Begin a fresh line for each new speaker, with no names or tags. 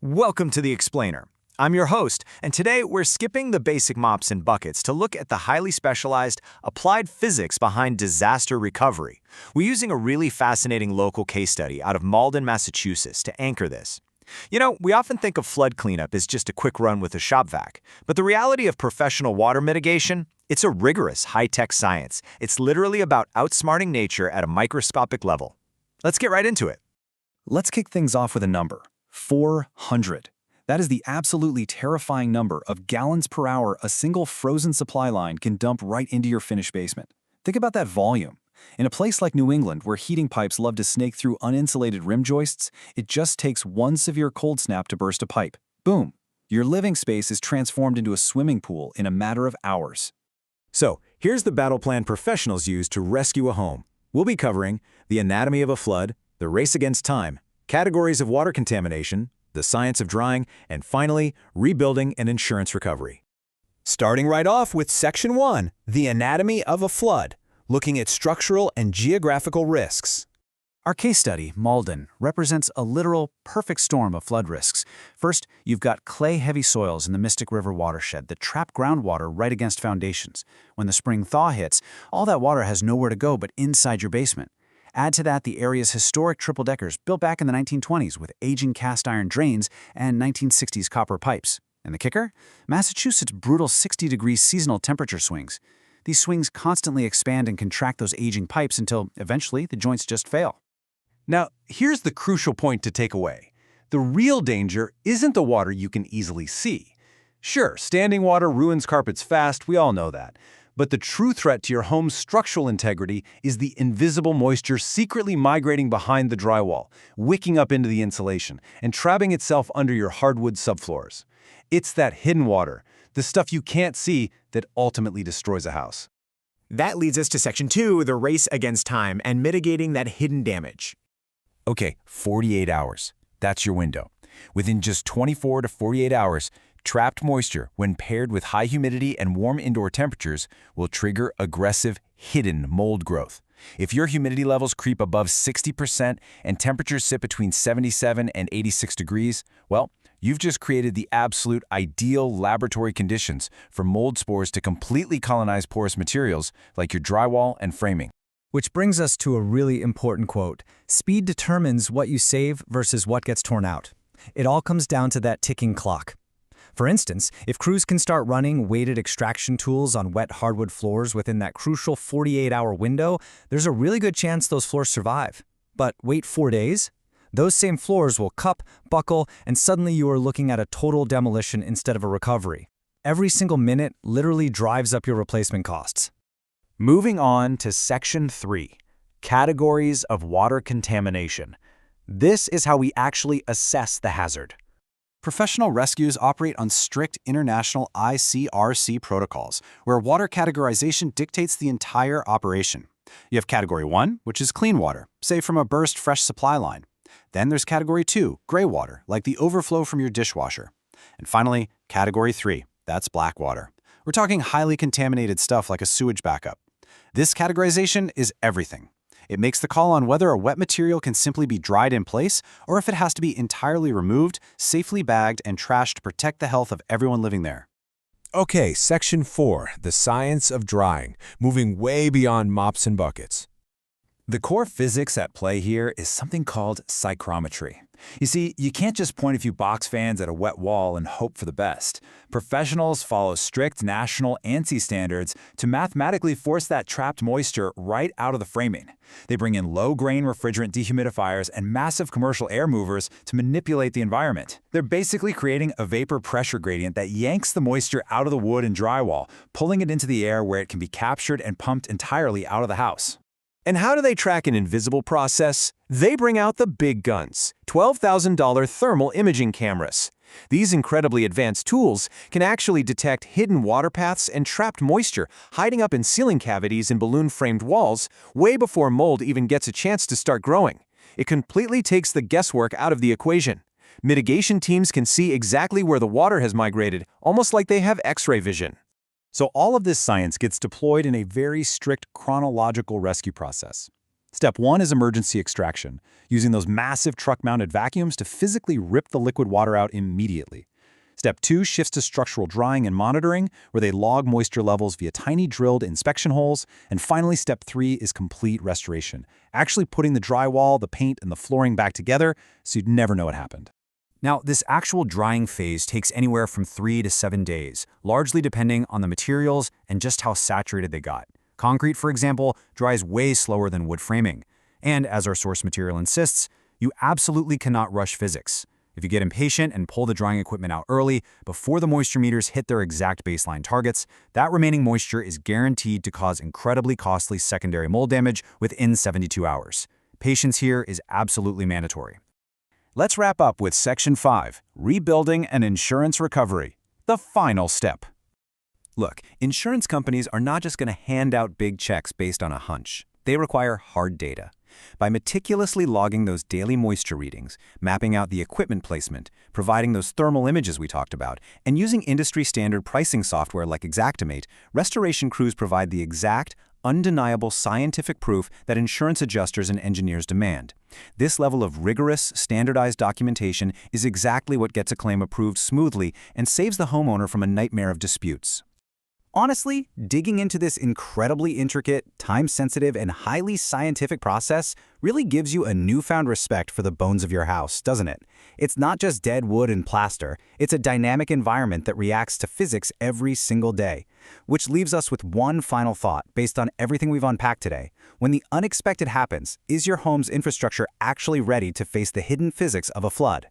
Welcome to The Explainer. I'm your host, and today we're skipping the basic mops and buckets to look at the highly specialized, applied physics behind disaster recovery. We're using a really fascinating local case study out of Malden, Massachusetts to anchor this. You know, we often think of flood cleanup as just a quick run with a shop vac, but the reality of professional water mitigation, it's a rigorous, high-tech science. It's literally about outsmarting nature at a microscopic level. Let's get right into it.
Let's kick things off with a number. 400. That is the absolutely terrifying number of gallons per hour a single frozen supply line can dump right into your finished basement. Think about that volume. In a place like New England, where heating pipes love to snake through uninsulated rim joists, it just takes one severe cold snap to burst a pipe. Boom! Your living space is transformed into a swimming pool in a matter of hours.
So, here's the battle plan professionals use to rescue a home. We'll be covering the anatomy of a flood, the race against time, categories of water contamination, the science of drying, and finally, rebuilding and insurance recovery.
Starting right off with Section 1, the anatomy of a flood, looking at structural and geographical risks.
Our case study, Malden, represents a literal perfect storm of flood risks. First, you've got clay-heavy soils in the Mystic River watershed that trap groundwater right against foundations. When the spring thaw hits, all that water has nowhere to go but inside your basement. Add to that the area's historic triple-deckers built back in the 1920s with aging cast-iron drains and 1960s copper pipes. And the kicker? Massachusetts' brutal 60-degree seasonal temperature swings. These swings constantly expand and contract those aging pipes until, eventually, the joints just fail.
Now, here's the crucial point to take away. The real danger isn't the water you can easily see. Sure, standing water ruins carpets fast, we all know that. But the true threat to your home's structural integrity is the invisible moisture secretly migrating behind the drywall, wicking up into the insulation, and trapping itself under your hardwood subfloors. It's that hidden water, the stuff you can't see, that ultimately destroys a house.
That leads us to Section 2, the race against time and mitigating that hidden damage.
Okay, 48 hours. That's your window. Within just 24 to 48 hours, trapped moisture, when paired with high humidity and warm indoor temperatures, will trigger aggressive, hidden mold growth. If your humidity levels creep above 60% and temperatures sit between 77 and 86 degrees, well, you've just created the absolute ideal laboratory conditions for mold spores to completely colonize porous materials like your drywall and framing.
Which brings us to a really important quote. Speed determines what you save versus what gets torn out. It all comes down to that ticking clock. For instance, if crews can start running weighted extraction tools on wet hardwood floors within that crucial 48-hour window, there's a really good chance those floors survive. But wait 4 days? Those same floors will cup, buckle, and suddenly you are looking at a total demolition instead of a recovery. Every single minute literally drives up your replacement costs.
Moving on to Section 3, categories of water contamination. This is how we actually assess the hazard.
Professional rescues operate on strict international IICRC protocols, where water categorization dictates the entire operation. You have Category 1, which is clean water, say from a burst fresh supply line. Then there's Category 2, gray water, like the overflow from your dishwasher. And finally, Category 3, that's black water. We're talking highly contaminated stuff like a sewage backup. This categorization is everything. It makes the call on whether a wet material can simply be dried in place or if it has to be entirely removed, safely bagged, and trashed to protect the health of everyone living there.
Okay, Section 4, the science of drying, moving way beyond mops and buckets.
The core physics at play here is something called psychrometry. You see, you can't just point a few box fans at a wet wall and hope for the best. Professionals follow strict national ANSI standards to mathematically force that trapped moisture right out of the framing. They bring in low-grain refrigerant dehumidifiers and massive commercial air movers to manipulate the environment. They're basically creating a vapor pressure gradient that yanks the moisture out of the wood and drywall, pulling it into the air where it can be captured and pumped entirely out of the house.
And how do they track an invisible process? They bring out the big guns, $12,000 thermal imaging cameras. These incredibly advanced tools can actually detect hidden water paths and trapped moisture hiding up in ceiling cavities and balloon-framed walls way before mold even gets a chance to start growing. It completely takes the guesswork out of the equation. Mitigation teams can see exactly where the water has migrated, almost like they have X-ray vision.
So all of this science gets deployed in a very strict chronological rescue process. Step 1 is emergency extraction, using those massive truck-mounted vacuums to physically rip the liquid water out immediately. Step 2 shifts to structural drying and monitoring, where they log moisture levels via tiny drilled inspection holes. And finally, Step 3 is complete restoration, actually putting the drywall, the paint, and the flooring back together so you'd never know what happened.
Now, this actual drying phase takes anywhere from 3 to 7 days, largely depending on the materials and just how saturated they got. Concrete, for example, dries way slower than wood framing. And as our source material insists, you absolutely cannot rush physics. If you get impatient and pull the drying equipment out early, before the moisture meters hit their exact baseline targets, that remaining moisture is guaranteed to cause incredibly costly secondary mold damage within 72 hours. Patience here is absolutely mandatory.
Let's wrap up with Section 5, Rebuilding and Insurance Recovery, the final step.
Look, insurance companies are not just going to hand out big checks based on a hunch. They require hard data. By meticulously logging those daily moisture readings, mapping out the equipment placement, providing those thermal images we talked about, and using industry-standard pricing software like Xactimate, restoration crews provide the exact, undeniable scientific proof that insurance adjusters and engineers demand. This level of rigorous, standardized documentation is exactly what gets a claim approved smoothly and saves the homeowner from a nightmare of disputes.
Honestly, digging into this incredibly intricate, time-sensitive, and highly scientific process really gives you a newfound respect for the bones of your house, doesn't it? It's not just dead wood and plaster, it's a dynamic environment that reacts to physics every single day. Which leaves us with one final thought based on everything we've unpacked today. When the unexpected happens, is your home's infrastructure actually ready to face the hidden physics of a flood?